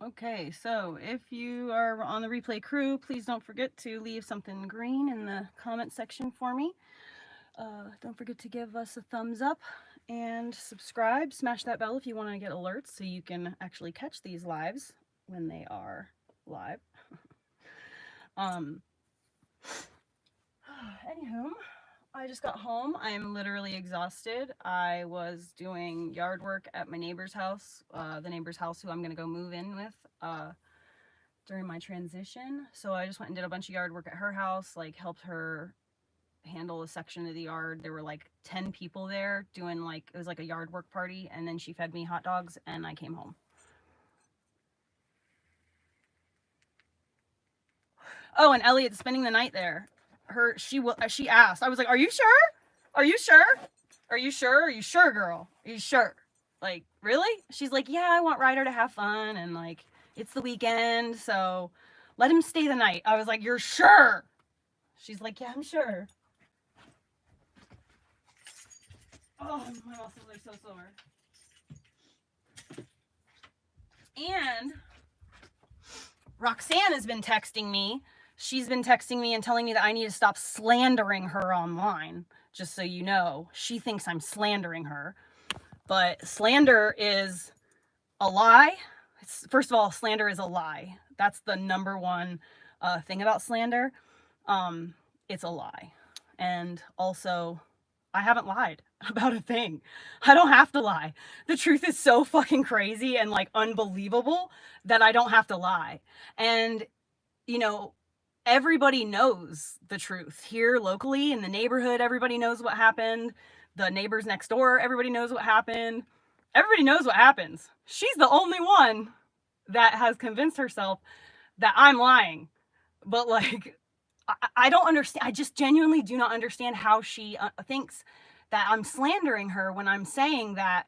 Okay, so if you are on the replay crew, please don't forget to leave something green in the comment section for me. Don't forget to give us a thumbs up and subscribe. Smash that bell if you want to get alerts so you can actually catch these lives when they are live. Anywho, I just got home. I am literally exhausted. I was doing yard work at my neighbor's house, the neighbor's house who I'm going to go move in with during my transition. So I just went and did a bunch of yard work at her house, like helped her handle a section of the yard. There were like 10 people there doing like, it was like a yard work party, and then she fed me hot dogs and I came home. Oh, and Elliot's spending the night there. She asked. I was like, "Are you sure? Are you sure? Are you sure? Are you sure, girl? Are you sure?" Like, really? She's like, "Yeah, I want Ryder to have fun, and like it's the weekend, so let him stay the night." I was like, "You're sure?" She's like, "Yeah, I'm sure." Oh, my muscles are so sore. And Roxanne has been texting me. She's been texting me and telling me that I need to stop slandering her online. Just so you know, she thinks I'm slandering her. But slander is a lie. First of all, slander is a lie. That's the number one thing about slander. It's a lie. And also, I haven't lied about a thing. I don't have to lie. The truth is so fucking crazy and like unbelievable that I don't have to lie. And, you know, everybody knows the truth here locally in the neighborhood. Everybody knows what happened. The neighbors next door, everybody knows what happened. Everybody knows what happens. She's the only one that has convinced herself that I'm lying. But like, I don't understand. I just genuinely do not understand how she thinks that I'm slandering her when I'm saying that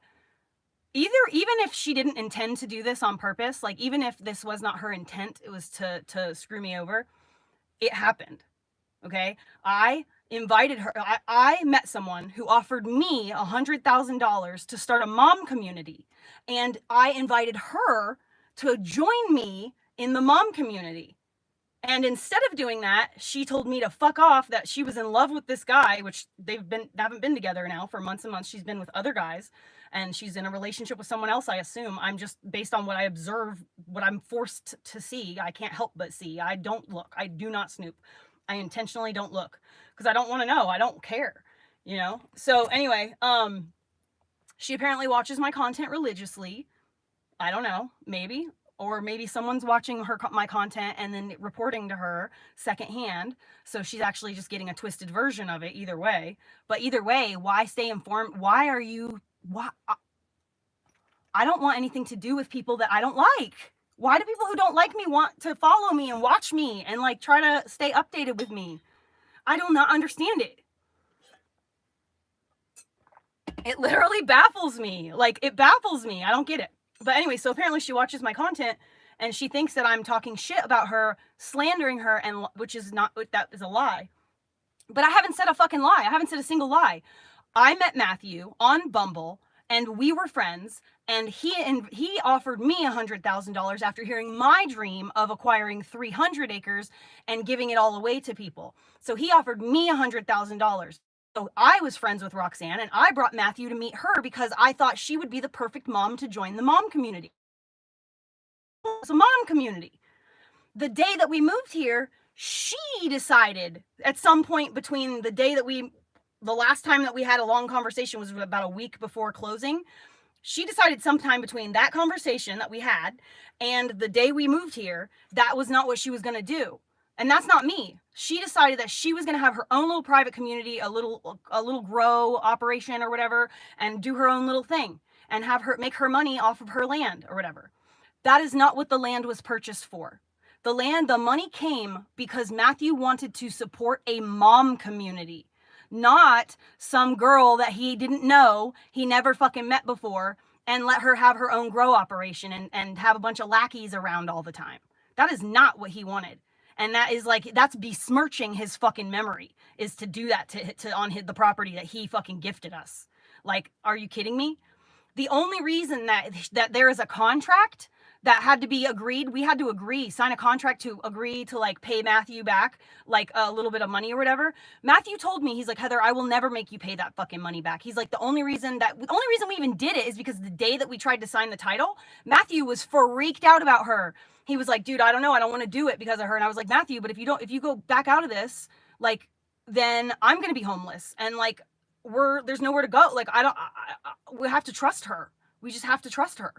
even if she didn't intend to do this on purpose, like even if this was not her intent, it was to screw me over, it happened. Okay. I invited her. I met someone who offered me $100,000 to start a mom community. And I invited her to join me in the mom community. And instead of doing that, she told me to fuck off, that she was in love with this guy, which they haven't been together now for months and months. She's been with other guys and she's in a relationship with someone else, I assume. I'm just, based on what I observe, what I'm forced to see, I can't help but see. I don't look. I do not snoop. I intentionally don't look because I don't want to know. I don't care, you know? So anyway, she apparently watches my content religiously. I don't know, maybe. Or maybe someone's watching my content and then reporting to her secondhand. So she's actually just getting a twisted version of it either way. But either way, why stay informed? Why? I don't want anything to do with people that I don't like. Why do people who don't like me want to follow me and watch me and like try to stay updated with me? I do not understand it. It literally baffles me. Like, it baffles me. I don't get it. But anyway, so apparently she watches my content and she thinks that I'm talking shit about her, slandering her, and which is not, that is a lie. But I haven't said a fucking lie. I haven't said a single lie. I met Matthew on Bumble and we were friends, and he offered me $100,000 after hearing my dream of acquiring 300 acres and giving it all away to people. So he offered me $100,000. So I was friends with Roxanne, and I brought Matthew to meet her because I thought she would be the perfect mom to join the mom community. It's a mom community. The day that we moved here, she decided at some point between the day that the last time that we had a long conversation was about a week before closing. She decided sometime between that conversation that we had and the day we moved here, that was not what she was going to do. And that's not me. She decided that she was going to have her own little private community, a little grow operation or whatever, and do her own little thing and have her make her money off of her land or whatever. That is not what the land was purchased for. The money came because Matthew wanted to support a mom community, not some girl that he didn't know, he never fucking met before, and let her have her own grow operation and have a bunch of lackeys around all the time. That is not what he wanted. And that is like, that's besmirching his fucking memory, is to do that to on the property that he fucking gifted us. Like, are you kidding me? The only reason that there is a contract that had to be agreed. We had to agree, sign a contract to agree to like pay Matthew back like a little bit of money or whatever. Matthew told me, he's like, Heather, I will never make you pay that fucking money back. He's like, the only reason we even did it is because the day that we tried to sign the title, Matthew was freaked out about her. He was like, dude, I don't know, I don't want to do it because of her. And I was like, Matthew, but if you go back out of this, like, then I'm gonna be homeless, and like there's nowhere to go. Like, we have to trust her. We just have to trust her.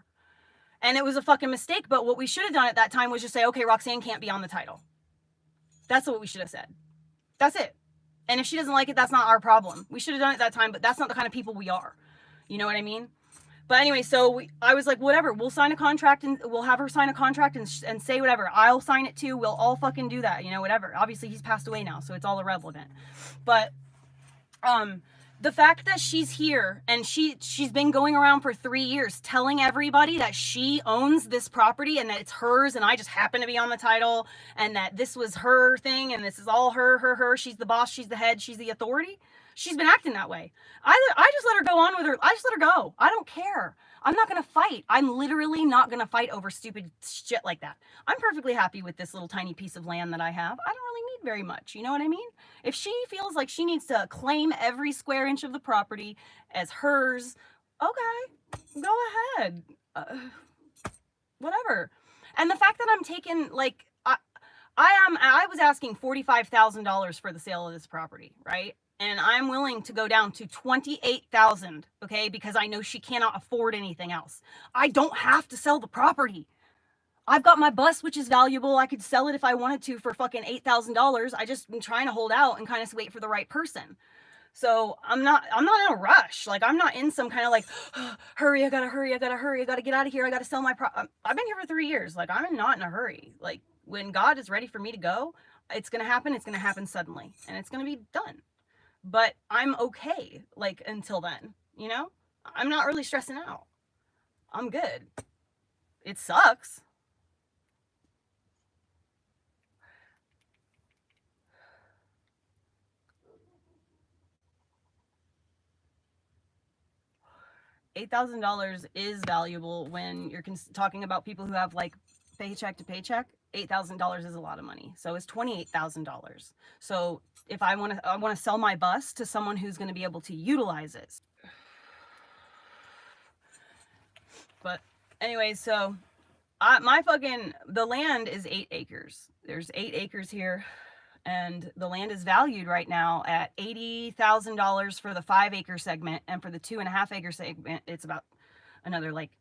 And it was a fucking mistake, but what we should have done at that time was just say, okay, Roxanne can't be on the title. That's what we should have said. That's it. And if she doesn't like it, that's not our problem. We should have done it at that time, but that's not the kind of people we are. You know what I mean? But anyway, so I was like, whatever, we'll sign a contract, and we'll have her sign a contract and say whatever. I'll sign it too. We'll all fucking do that, you know, whatever. Obviously, he's passed away now, so it's all irrelevant. But the fact that she's here and she's been going around for 3 years telling everybody that she owns this property and that it's hers, and I just happen to be on the title, and that this was her thing, and this is all her. She's the boss, she's the head, she's the authority. She's been acting that way. I just let her go on with her. I just let her go. I don't care. I'm not going to fight. I'm literally not going to fight over stupid shit like that. I'm perfectly happy with this little tiny piece of land that I have. I don't really need very much. You know what I mean? If she feels like she needs to claim every square inch of the property as hers, okay, go ahead. Whatever. And the fact that I'm taking, like, I was asking $45,000 for the sale of this property, right? And I'm willing to go down to $28,000, okay? Because I know she cannot afford anything else. I don't have to sell the property. I've got my bus, which is valuable. I could sell it if I wanted to for fucking $8,000. I just been trying to hold out and kind of wait for the right person. So I'm not in a rush. Like, I'm not in some kind of like, hurry, I gotta get out of here. I gotta sell my I've been here for 3 years. Like, I'm not in a hurry. Like, when God is ready for me to go, it's gonna happen. It's gonna happen suddenly, and it's gonna be done. But I'm okay, like, until then, you know? I'm not really stressing out. I'm good. It sucks. $8,000 is valuable when you're talking about people who have like paycheck to paycheck. $8,000 is a lot of money. So it's $28,000. So if I want to sell my bus to someone who's going to be able to utilize it. But anyway, so the land is 8 acres. There's 8 acres here, and the land is valued right now at $80,000 for the 5-acre segment, and for the 2.5-acre segment, it's about another like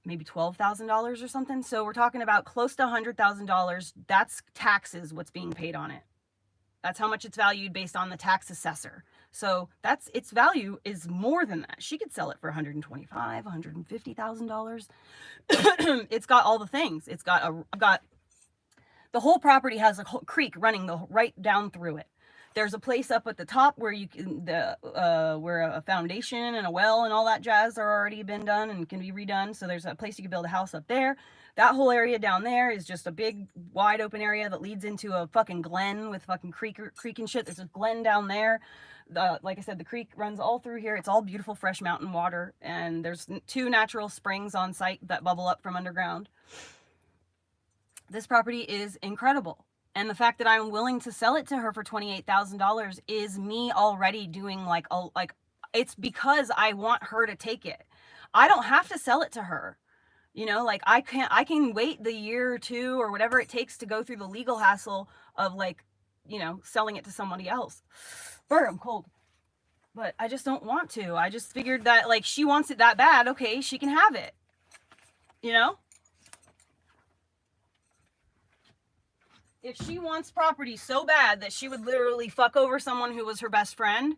maybe $12,000 or something. So we're talking about close to $100,000. That's taxes, what's being paid on it. That's how much it's valued based on the tax assessor. So that's, its value is more than that. She could sell it for $125,000, $150,000. It's got all the things. It's got the whole property has a creek running right down through it. There's a place up at the top where you can where a foundation and a well and all that jazz are already been done and can be redone. So there's a place you can build a house up there. That whole area down there is just a big wide open area that leads into a fucking glen with fucking creek and shit. There's a glen down there. Like I said, the creek runs all through here. It's all beautiful fresh mountain water, and there's 2 natural springs on site that bubble up from underground. This property is incredible. And the fact that I'm willing to sell it to her for $28,000 is me already doing like it's because I want her to take it. I don't have to sell it to her. You know, like I can wait the year or 2 or whatever it takes to go through the legal hassle of, like, you know, selling it to somebody else. Brr, I'm cold. But I just don't want to. I just figured that, like, she wants it that bad. Okay, she can have it. You know? If she wants property so bad that she would literally fuck over someone who was her best friend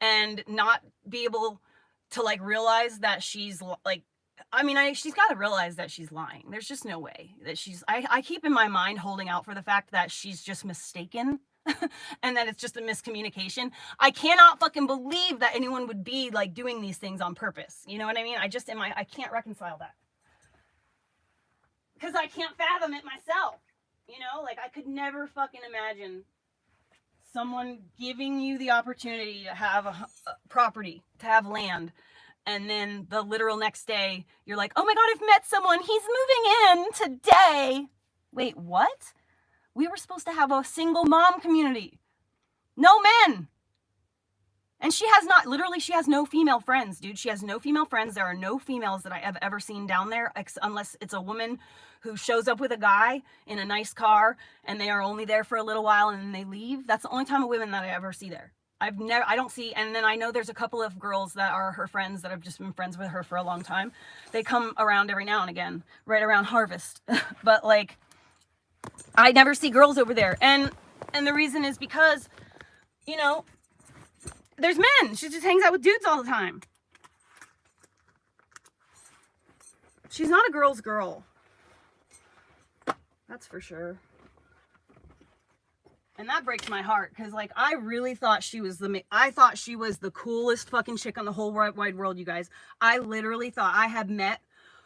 and not be able to, like, realize that she's, like, I mean, she's got to realize that she's lying. There's just no way that she's, I keep in my mind holding out for the fact that she's just mistaken and that it's just a miscommunication. I cannot fucking believe that anyone would be, like, doing these things on purpose. You know what I mean? I can't reconcile that. Because I can't fathom it myself. You know, like, I could never fucking imagine someone giving you the opportunity to have a property, to have land, And then the literal next day, you're like, oh my God, I've met someone. He's moving in today. Wait, what? We were supposed to have a single mom community. No men. And she has not, literally, she has no female friends, dude. She has no female friends. There are no females that I have ever seen down there, unless it's a woman who shows up with a guy in a nice car and they are only there for a little while and then they leave. That's the only time of women that I ever see there. I don't see, and then I know there's a couple of girls that are her friends that have just been friends with her for a long time. They come around every now and again, right around harvest. But like, I never see girls over there. And the reason is because, you know, there's men. She just hangs out with dudes all the time. She's not a girl's girl. That's for sure. And that breaks my heart, because like, I really thought she was the coolest fucking chick on the whole wide world, you guys. I literally thought I had met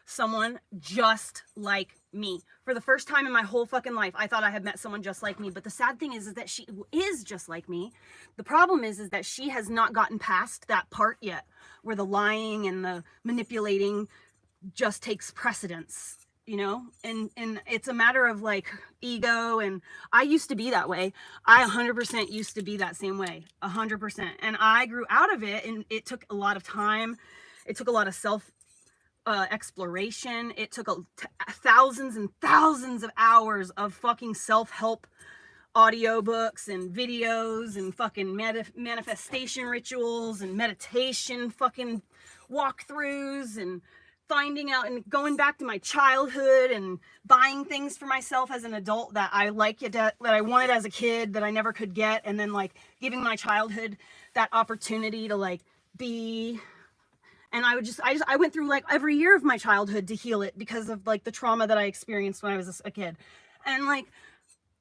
someone just like me. For the first time in my whole fucking life, I thought I had met someone just like me. But the sad thing is that she is just like me. The problem is that she has not gotten past that part yet, where the lying and the manipulating just takes precedence, you know? And it's a matter of like ego. And I used to be that way. I 100% used to be that same way, 100%. And I grew out of it, and it took a lot of time. It took a lot of exploration. It took thousands and thousands of hours of fucking self-help audiobooks and videos and fucking manifestation rituals and meditation fucking walkthroughs and finding out and going back to my childhood and buying things for myself as an adult that I that I wanted as a kid that I never could get, and then like giving my childhood that opportunity to like be. And I went through like every year of my childhood to heal it because of like the trauma that I experienced when I was a kid. And like,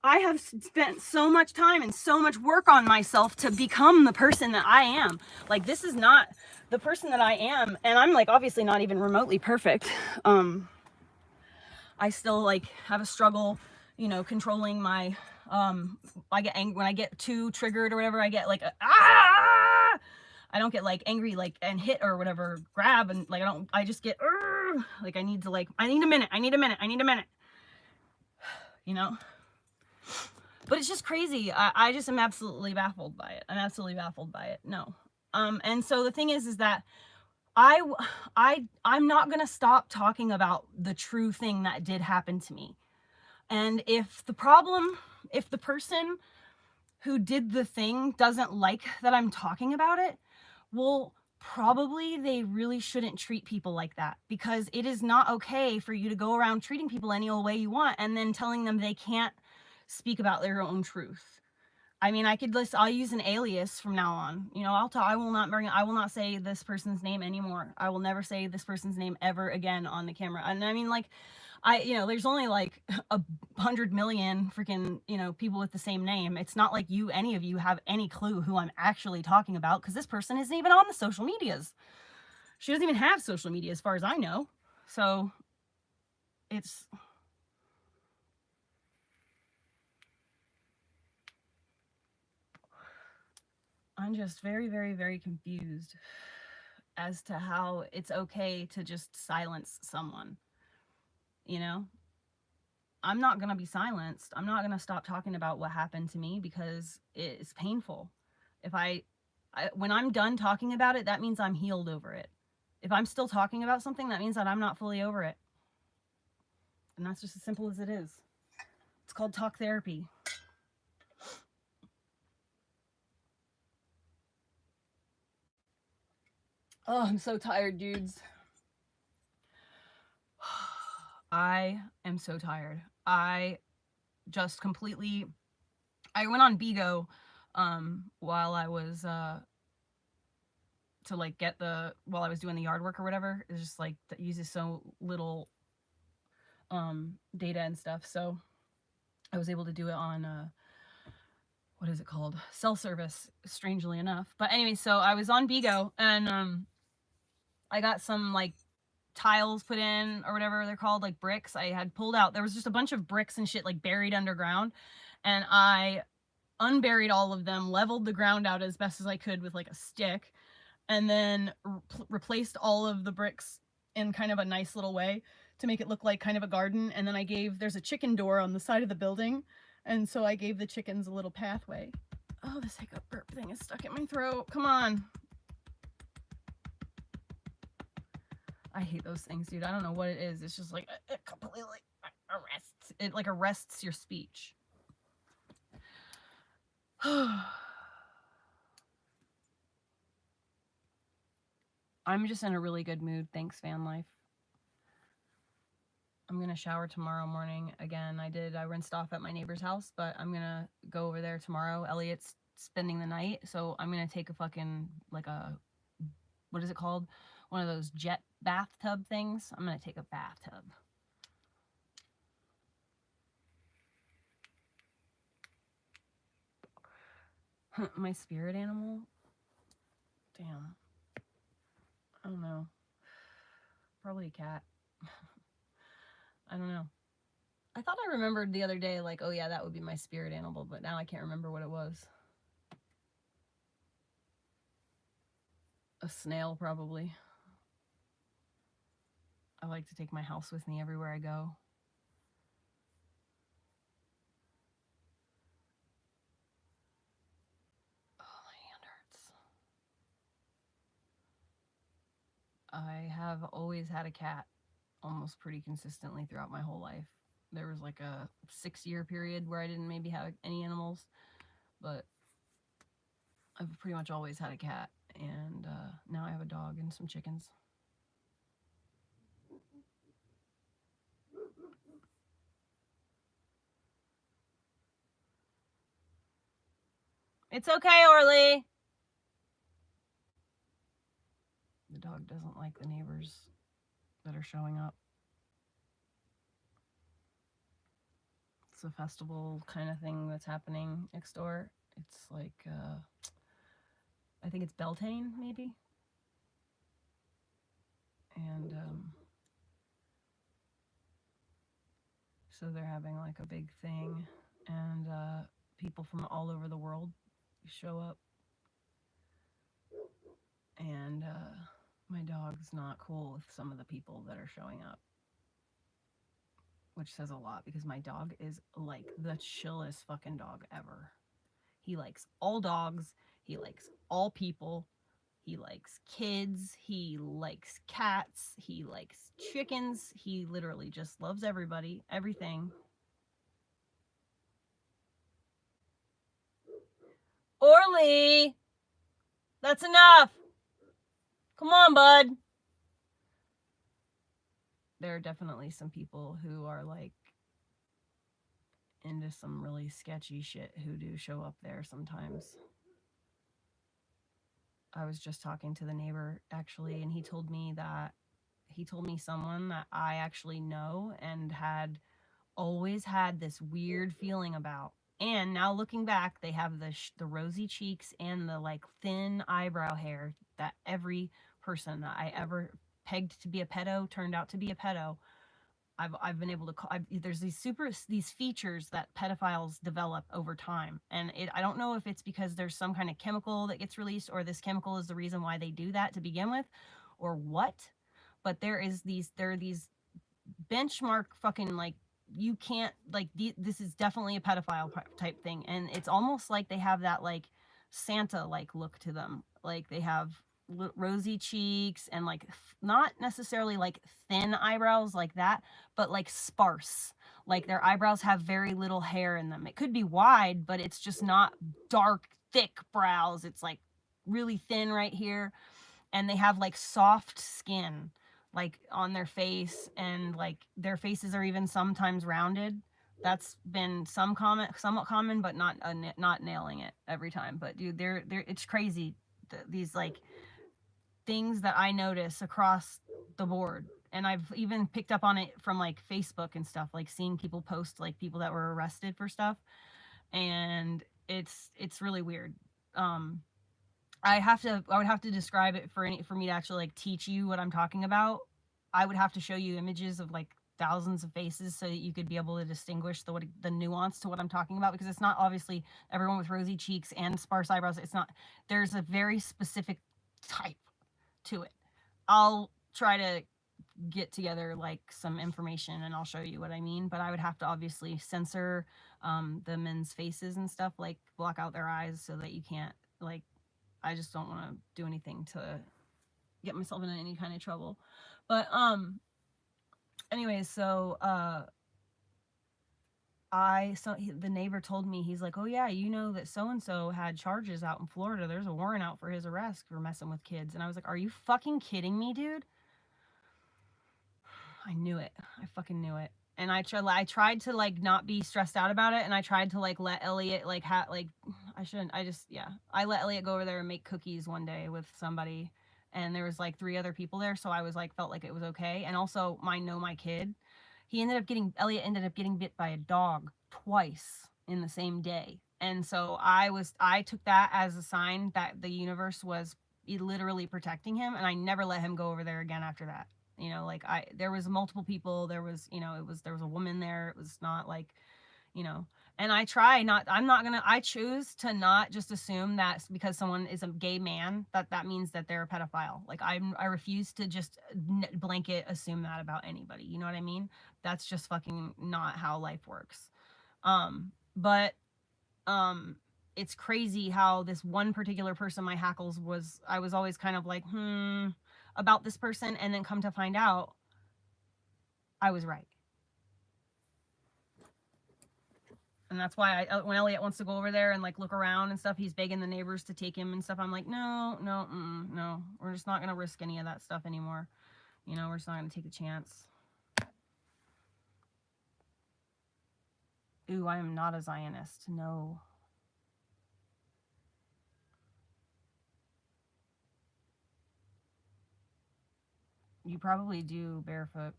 I have spent so much time and so much work on myself to become the person that I am. Like, this is not the person that I am. And I'm like, obviously not even remotely perfect. I still like have a struggle, you know, controlling my, I get angry when I get too triggered or whatever. I get like, I don't get like angry, like, and hit or whatever, grab, and like, I just get, like, I need a minute, you know? But it's just crazy. I just am absolutely baffled by it. No. And so the thing is that I'm not going to stop talking about the true thing that did happen to me. And if the person who did the thing doesn't like that I'm talking about it, well, probably they really shouldn't treat people like that, because it is not okay for you to go around treating people any old way you want and then telling them they can't speak about their own truth. I mean, I'll use an alias from now on. You know, I will not say this person's name anymore. I will never say this person's name ever again on the camera. And I mean, like, there's only like 100 million freaking, you know, people with the same name. It's not like any of you have any clue who I'm actually talking about, because this person isn't even on the social medias. She doesn't even have social media as far as I know. So I'm just very, very, very confused as to how it's okay to just silence someone. You know, I'm not going to be silenced. I'm not going to stop talking about what happened to me because it's painful. When I'm done talking about it, that means I'm healed over it. If I'm still talking about something, that means that I'm not fully over it. And that's just as simple as it is. It's called talk therapy. Oh, I'm so tired, dudes. I am so tired. I just completely, I went on Bigo while I was while I was doing the yard work or whatever. It's just like, that uses so little data and stuff. So I was able to do it on what is it called? Cell service, strangely enough. But anyway, so I was on Bigo, and I got some like tiles put in or whatever they're called, like bricks. I had pulled out, there was just a bunch of bricks and shit like buried underground, and I unburied all of them, leveled the ground out as best as I could with like a stick, and then replaced all of the bricks in kind of a nice little way to make it look like kind of a garden. And then there's a chicken door on the side of the building, and so I gave the chickens a little pathway. Oh, this hiccup burp thing is stuck in my throat. Come on. I hate those things, dude. I don't know what it is. It's just like it completely arrests. It like arrests your speech. I'm just in a really good mood. Thanks, van life. I'm gonna shower tomorrow morning again. I rinsed off at my neighbor's house, but I'm gonna go over there tomorrow. Elliot's spending the night, so I'm gonna take a fucking what is it called? One of those jet bathtub things. I'm gonna take a bathtub. My spirit animal? Damn. I don't know. Probably a cat. I don't know. I thought I remembered the other day, like, oh yeah, that would be my spirit animal, but now I can't remember what it was. A snail, probably. I like to take my house with me everywhere I go. Oh, my hand hurts. I have always had a cat almost pretty consistently throughout my whole life. There was like a 6-year period where I didn't maybe have any animals, but I've pretty much always had a cat, and now I have a dog and some chickens. It's okay, Orly. The dog doesn't like the neighbors that are showing up. It's a festival kind of thing that's happening next door. It's like, I think it's Beltane, maybe. And so they're having like a big thing, and people from all over the world show up. And my dog's not cool with some of the people that are showing up, which says a lot because my dog is like the chillest fucking dog ever. He likes all dogs. He likes all people. He likes kids. He likes cats. He likes chickens. He literally just loves everybody, everything. Orly! That's enough! Come on, bud! There are definitely some people who are like into some really sketchy shit who do show up there sometimes. I was just talking to the neighbor actually, and he told me someone that I actually know and had always had this weird feeling about. And now looking back, they have the rosy cheeks and the like thin eyebrow hair that every person that I ever pegged to be a pedo turned out to be a pedo. I've been able to call. There's these features that pedophiles develop over time, and I don't know if it's because there's some kind of chemical that gets released, or this chemical is the reason why they do that to begin with, or what. But there are these benchmark fucking like you can't like this is definitely a pedophile type thing, and it's almost like they have that like Santa like look to them, like they have rosy cheeks and like not necessarily like thin eyebrows like that, but like sparse, like their eyebrows have very little hair in them. It could be wide, but it's just not dark thick brows. It's like really thin right here, and they have like soft skin like on their face, and like their faces are even sometimes rounded. That's been somewhat common, but not nailing it every time. But dude, they're it's crazy. These like things that I notice across the board, and I've even picked up on it from like Facebook and stuff, like seeing people post like people that were arrested for stuff, and it's really weird. I would have to describe it for me to actually like teach you what I'm talking about. I would have to show you images of like thousands of faces so that you could be able to distinguish the nuance to what I'm talking about, because it's not obviously everyone with rosy cheeks and sparse eyebrows. It's not. There's a very specific type to it. I'll try to get together like some information and I'll show you what I mean, but I would have to obviously censor the men's faces and stuff, like block out their eyes so that you can't, like, I just don't want to do anything to get myself in any kind of trouble. But anyways, so the neighbor told me, he's like, oh yeah, you know that so and so had charges out in Florida, there's a warrant out for his arrest for messing with kids. And I was like, are you fucking kidding me, dude? I knew it. I fucking knew it. And I tried to like not be stressed out about it, and I tried to like let Elliot like I shouldn't. I let Elliot go over there and make cookies one day with somebody, and there was like 3 other people there, so I was like felt like it was okay. And also my kid, Elliot ended up getting bit by a dog twice in the same day. And so I took that as a sign that the universe was literally protecting him, and I never let him go over there again after that. You know, like there was multiple people, there was, you know, there was a woman there. It was not like, you know, and I choose to not just assume that because someone is a gay man, that means that they're a pedophile. Like I refuse to just blanket assume that about anybody. You know what I mean? That's just fucking not how life works. But it's crazy how this one particular person, my hackles I was always kind of like, about this person, and then come to find out I was right. And that's why when Elliot wants to go over there and like look around and stuff, he's begging the neighbors to take him and stuff. I'm like, no, we're just not gonna risk any of that stuff anymore. You know, we're just not gonna take a chance. Ooh, I am not a Zionist. No. You probably do barefoot.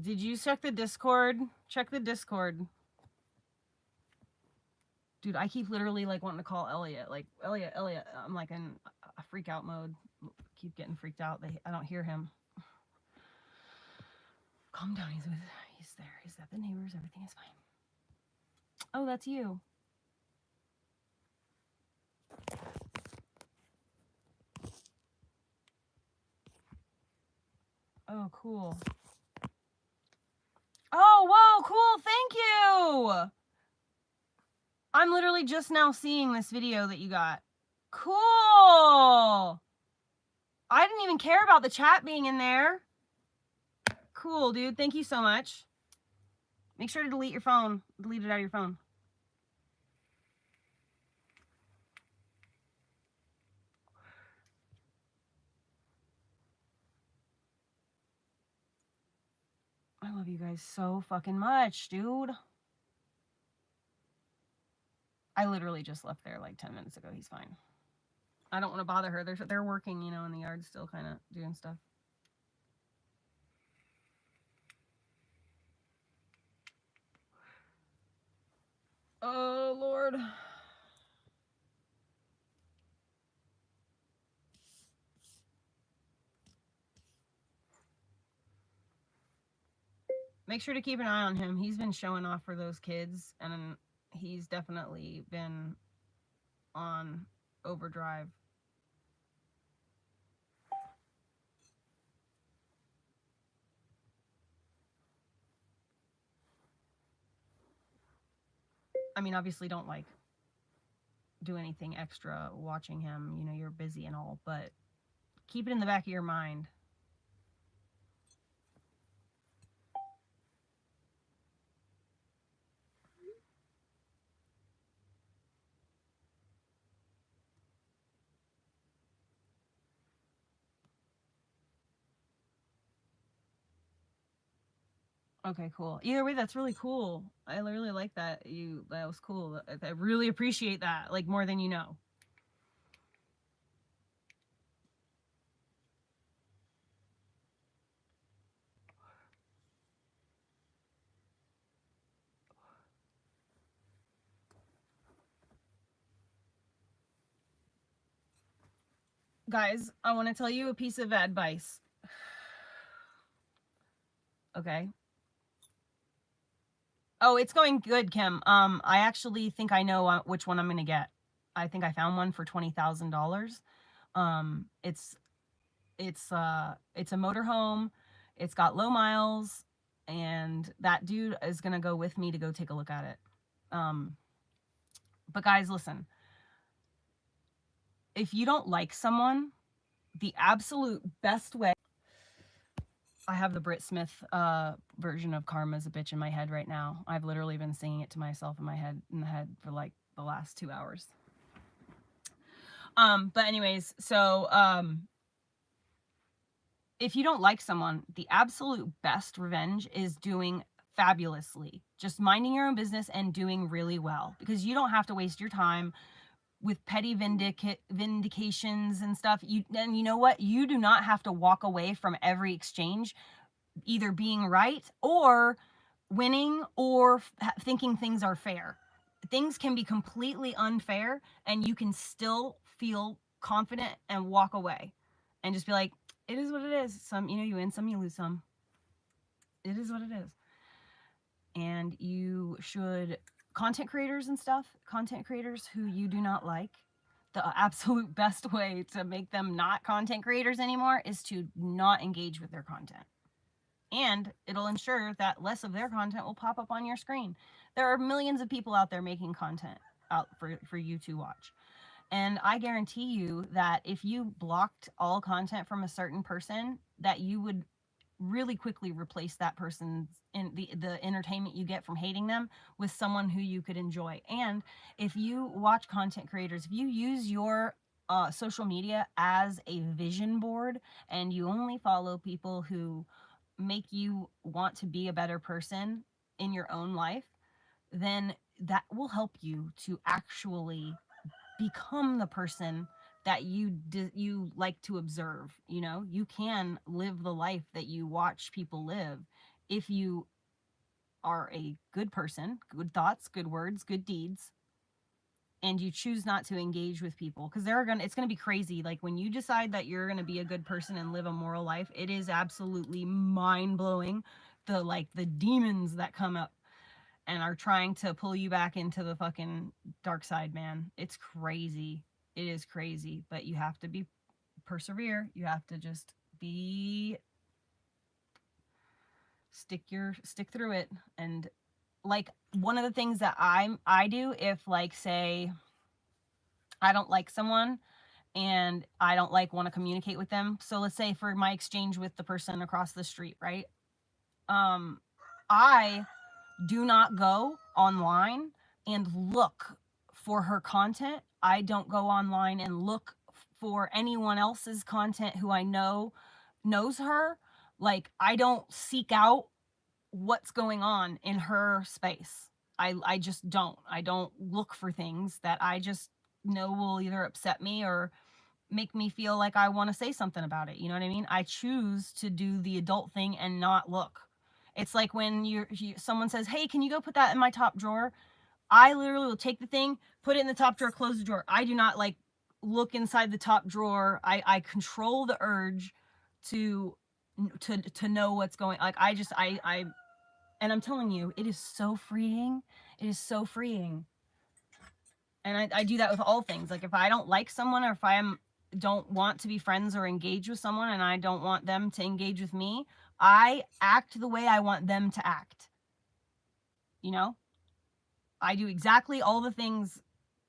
Did you check the Discord? Check the Discord. Dude, I keep literally like wanting to call Elliot. Like, Elliot. I'm like in a freak out mode. Keep getting freaked out. I don't hear him. Calm down. He's there. He's at the neighbors. Everything is fine. Oh, that's you. Oh, cool. Oh, whoa, cool. Thank you. I'm literally just now seeing this video that you got. Cool. I didn't even care about the chat being in there. Cool, dude. Thank you so much. Make sure to delete your phone. Delete it out of your phone. I love you guys so fucking much, dude. I literally just left there like 10 minutes ago. He's fine. I don't want to bother her. They're working, you know, in the yard still, kind of doing stuff. Oh, Lord. Make sure to keep an eye on him. He's been showing off for those kids, and he's definitely been on overdrive. I mean, obviously don't like do anything extra watching him. You know, you're busy and all, but keep it in the back of your mind. Okay, cool. Either way, that's really cool. I really like that. That was cool. I really appreciate that, like more than you know. Guys, I want to tell you a piece of advice. Okay. Oh, it's going good, Kim. I actually think I know which one I'm going to get. I think I found one for $20,000. It's a motorhome. It's got low miles, and that dude is going to go with me to go take a look at it. But guys, listen. If you don't like someone, the absolute best way. I have the Brit Smith version of Karma's a Bitch in my head right now. I've literally been singing it to myself in the head for like the last 2 hours. But anyways, so if you don't like someone, the absolute best revenge is doing fabulously. Just minding your own business and doing really well, because you don't have to waste your time with petty vindications and stuff. And you know what? You do not have to walk away from every exchange either being right or winning or thinking things are fair. Things can be completely unfair and you can still feel confident and walk away and just be like, it is what it is. Some, you win some, you lose some. It is what it is. And you should, content creators and stuff, content creators who you do not like, the absolute best way to make them not content creators anymore is to not engage with their content. And it'll ensure that less of their content will pop up on your screen. There are millions of people out there making content out for you to watch. And I guarantee you that if you blocked all content from a certain person, that you would really quickly replace that person's in the entertainment you get from hating them with someone who you could enjoy. And if you watch content creators, if you use your social media as a vision board and you only follow people who make you want to be a better person in your own life, then that will help you to actually become the person that you like to observe. You can live the life that you watch people live if you are a good person, good thoughts, good words, good deeds, and you choose not to engage with people, because it's gonna be crazy. Like when you decide that you're gonna be a good person and live a moral life, it is absolutely mind-blowing, the demons that come up and are trying to pull you back into the fucking dark side, man. It's crazy. It is crazy, but you have to persevere. You have to just stick through it. And like one of the things that I do, if like say I don't like someone and I don't want to communicate with them. So let's say for my exchange with the person across the street, right? I do not go online and look for her content. I don't go online and look for anyone else's content who I know knows her. Like I don't seek out what's going on in her space. I just don't. I don't look for things that I just know will either upset me or make me feel like I want to say something about it. You know what I mean? I choose to do the adult thing and not look. It's like when someone says, "Hey, can you go put that in my top drawer?" I literally will take the thing, put it in the top drawer, close the drawer. I do not look inside the top drawer. I control the urge to know what's going. Like I and I'm telling you, it is so freeing. It is so freeing. And I do that with all things. Like if I don't like someone, or if don't want to be friends or engage with someone and I don't want them to engage with me, I act the way I want them to act. I do exactly all the things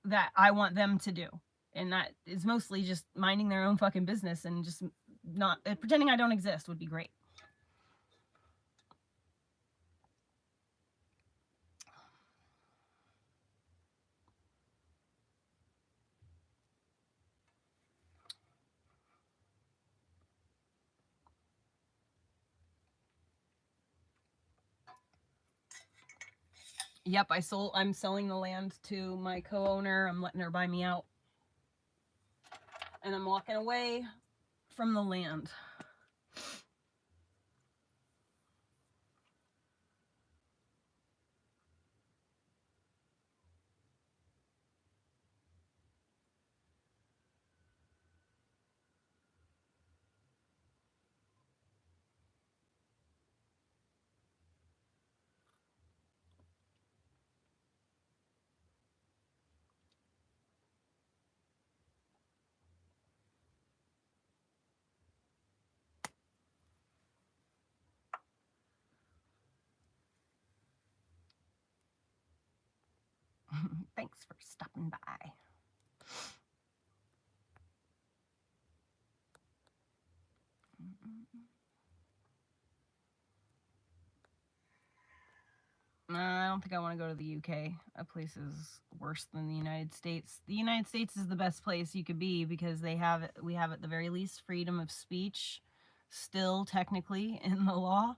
that I want them to do. And that is mostly just minding their own fucking business and just not pretending I don't exist would be great. Yep, I'm selling the land to my co-owner. I'm letting her buy me out. And I'm walking away from the land. Thanks for stopping by. I don't think I want to go to the UK. That place is worse than the United States. The United States is the best place you could be because we have at the very least freedom of speech, still technically in the law,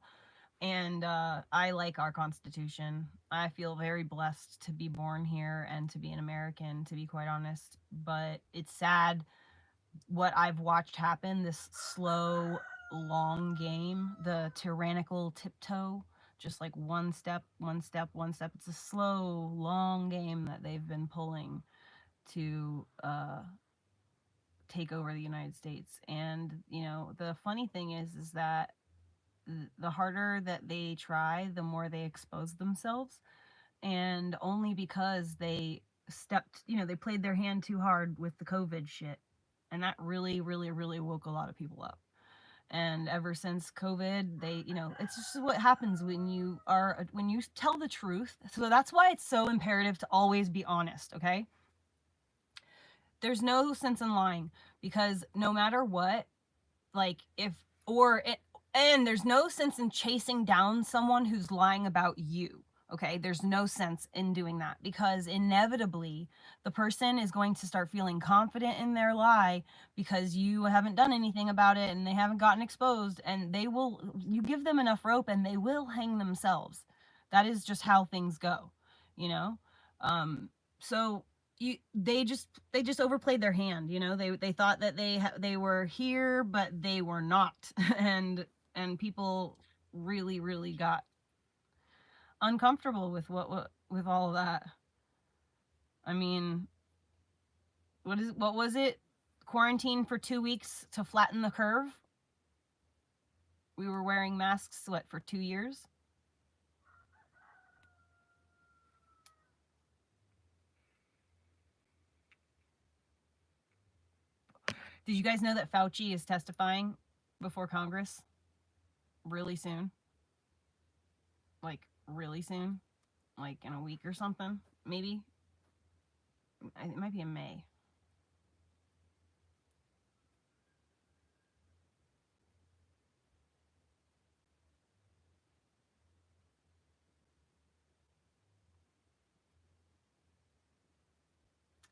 and I like our Constitution. I feel very blessed to be born here and to be an American, to be quite honest. But it's sad what I've watched happen, this slow, long game, the tyrannical tiptoe, just like one step, one step, one step. It's a slow, long game that they've been pulling to take over the United States. And, you know, the funny thing is that the harder that they try, the more they expose themselves. And only because they they played their hand too hard with the COVID shit. And that really, really, really woke a lot of people up. And ever since COVID, it's just what happens when when you tell the truth. So that's why it's so imperative to always be honest, okay? There's no sense in lying because no matter what, like if or it, and there's no sense in chasing down someone who's lying about you. Okay, there's no sense in doing that because inevitably the person is going to start feeling confident in their lie because you haven't done anything about it and they haven't gotten exposed, and you give them enough rope and they will hang themselves. That is just how things go, you know? So they just overplayed their hand, they thought that they were here but they were not. And people really, really got uncomfortable with with all of that. I mean, what was it? Quarantine for 2 weeks to flatten the curve. We were wearing masks for 2 years. Did you guys know that Fauci is testifying before Congress really soon? Like really soon? Like in a week or something? Maybe? It might be in May.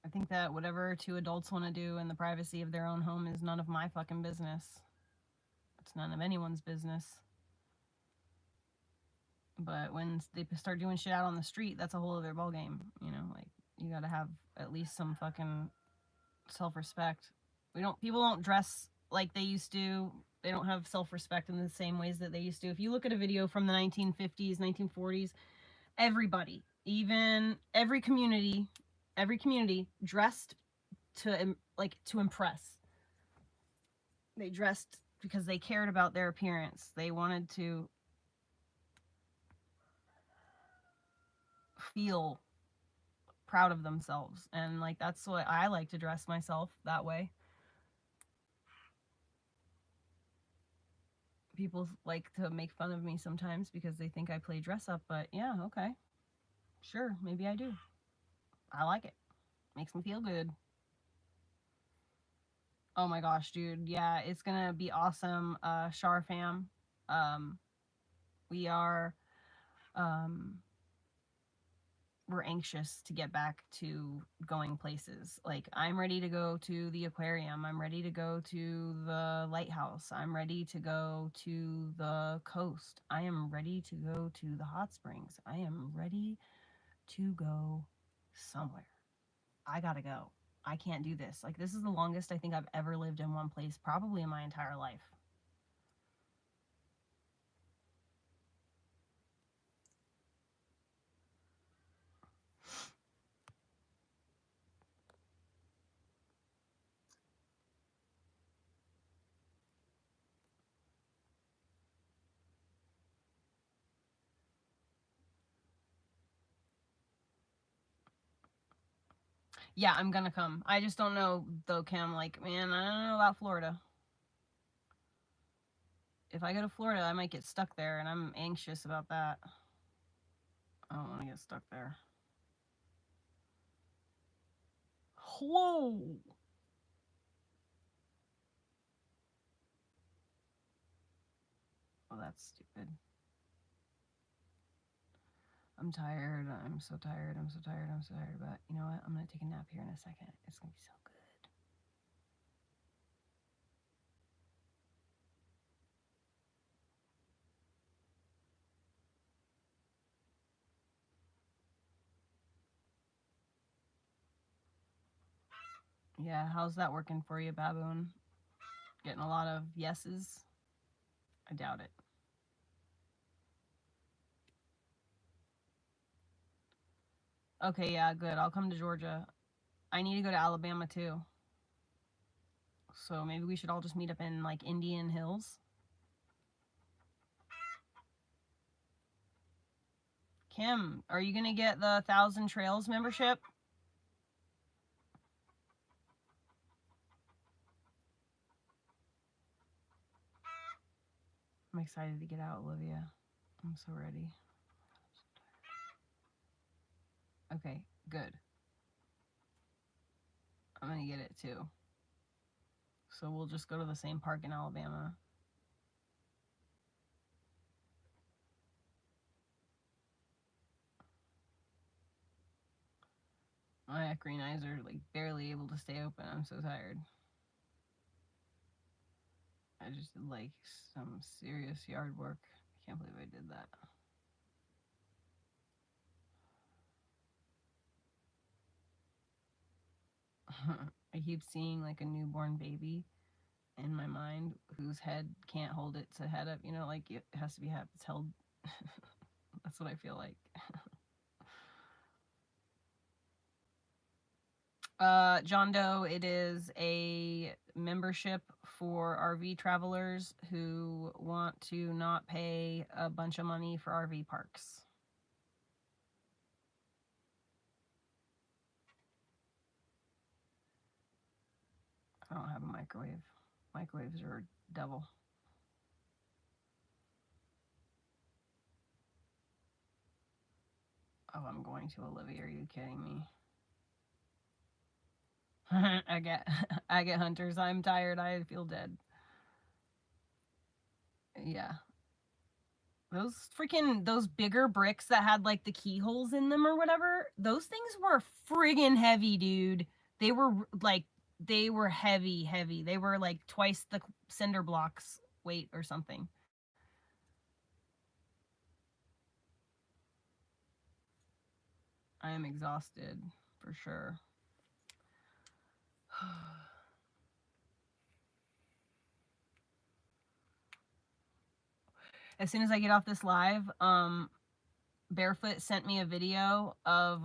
I think that whatever two adults want to do in the privacy of their own home is none of my fucking business. It's none of anyone's business. But when they start doing shit out on the street, that's a whole other ballgame. Like you gotta have at least some fucking self-respect. People don't dress like they used to. They don't have self-respect in the same ways that they used to. If you look at a video from the 1950s, 1940s, everybody, even every community dressed to impress. They dressed because they cared about their appearance. They wanted to feel proud of themselves, and like that's what I like to dress myself that way. People like to make fun of me sometimes because they think I play dress up, but yeah, okay, sure, maybe I do. I like it. Makes me feel good. Oh my gosh, dude, yeah, it's gonna be awesome. Shar fam, we are we're anxious to get back to going places. Like, I'm ready to go to the aquarium. I'm ready to go to the lighthouse. I'm ready to go to the coast. I am ready to go to the hot springs. I am ready to go somewhere. I gotta go. I can't do this. Like, this is the longest I think I've ever lived in one place, probably in my entire life. Yeah, I'm gonna come. I just don't know, though, Kim. Like, man, I don't know about Florida. If I go to Florida, I might get stuck there, and I'm anxious about that. I don't want to get stuck there. Whoa. Oh, that's stupid. I'm tired. I'm so tired. I'm so tired. I'm so tired. But you know what? I'm going to take a nap here in a second. It's going to be so good. Yeah, how's that working for you, Baboon? Getting a lot of yeses? I doubt it. Okay, yeah, good. I'll come to Georgia. I need to go to Alabama too. So maybe we should all just meet up in like Indian Hills. Kim, are you gonna get the 1,000 Trails membership? I'm excited to get out, Olivia. I'm so ready. Okay, good. I'm gonna get it too. So we'll just go to the same park in Alabama. My green eyes are like barely able to stay open. I'm so tired. I just did like some serious yard work. I can't believe I did that. I keep seeing like a newborn baby in my mind whose head can't hold its head up. You know, like it has to be it's held. That's what I feel like. John Doe, it is a membership for RV travelers who want to not pay a bunch of money for RV parks. I don't have a microwave. Microwaves are devil. Oh, I'm going to, Olivia. Are you kidding me? I get hunters. I'm tired. I feel dead. Yeah. Those bigger bricks that had like the keyholes in them or whatever, those things were friggin' heavy, dude. They were like they were heavy. They were like twice the cinder blocks weight or something. I am exhausted for sure. As soon as I get off this live, Barefoot sent me a video of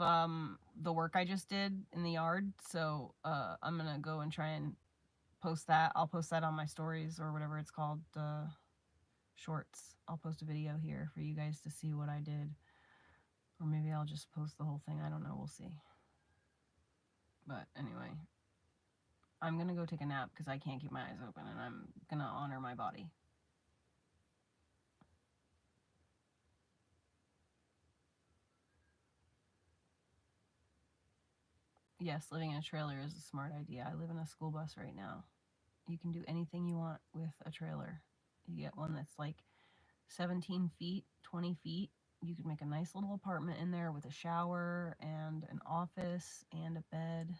the work I just did in the yard. So I'm gonna go and try and post that. I'll post that on my stories or whatever it's called, shorts. I'll post a video here for you guys to see what I did. Or maybe I'll just post the whole thing. I don't know. We'll see. But anyway, I'm gonna go take a nap because I can't keep my eyes open and I'm gonna honor my body. Yes, living in a trailer is a smart idea. I live in a school bus right now. You can do anything you want with a trailer. You get one that's like 17 feet, 20 feet. You could make a nice little apartment in there with a shower and an office and a bed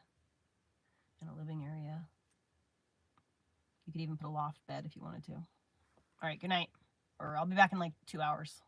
and a living area. You could even put a loft bed if you wanted to. All right, good night. Or I'll be back in like 2 hours.